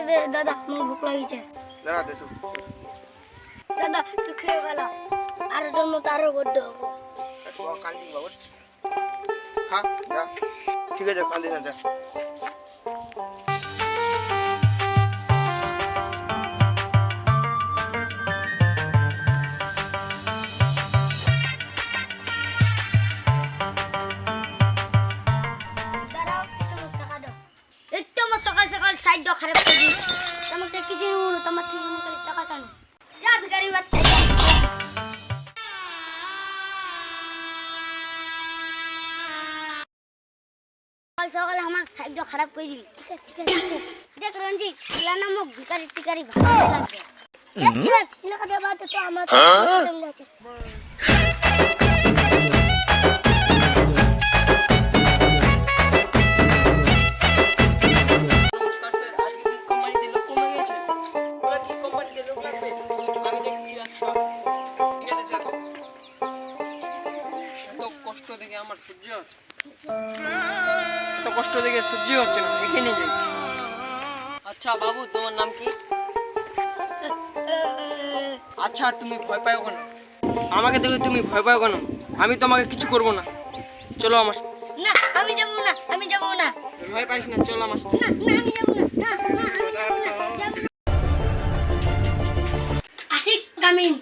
দে দাদা, আমার ভুক লাগিছে। দাঁড়া দেছো দাদা তুই খেয়ে ফেলা, আর জন্ম তারও বড্ড হবো। কান্দি বাবু খা যা ঠিক আছে কান্দি না যা দাঁড়াও, কিছু টাকা দাও। একটু আমার সকাল সকাল সাইড খারাপ করে দিস। তোমাকে কিছু বলো, তোমার থেকে খালি টাকা টানো। যা ভিখারি বাচ্চা যা। সকাল সকাল আমার সাইড খারাপ করে দিলি। ঠিক আছে ঠিক আছে ঠিক আছে। দেখ রঞ্জিত, ইলা নামক ভিখারি টিকারি ভালো লাগবে। দেখ ইলাকা দেবা তো আমার প্রবলেম আছে। কষ্ট দেখে আমার সহ্য হচ্ছে এত কষ্ট দেখে সহ্য হচ্ছে না, এখানে যাই। আচ্ছা বাবু, তোমার নাম কি? আচ্ছা তুমি ভয় পাও কেন? আমাকে দেখে তুমি ভয় পাও কেন? আমি তোমাকে কিছু করব না, চলো আমার সাথে। না আমি যাব না, আমি যাব না। ভয় পাইস না, চলো আমার সাথে। না না আমি যাব না। না না আমি যাব না। আশিক গামিন।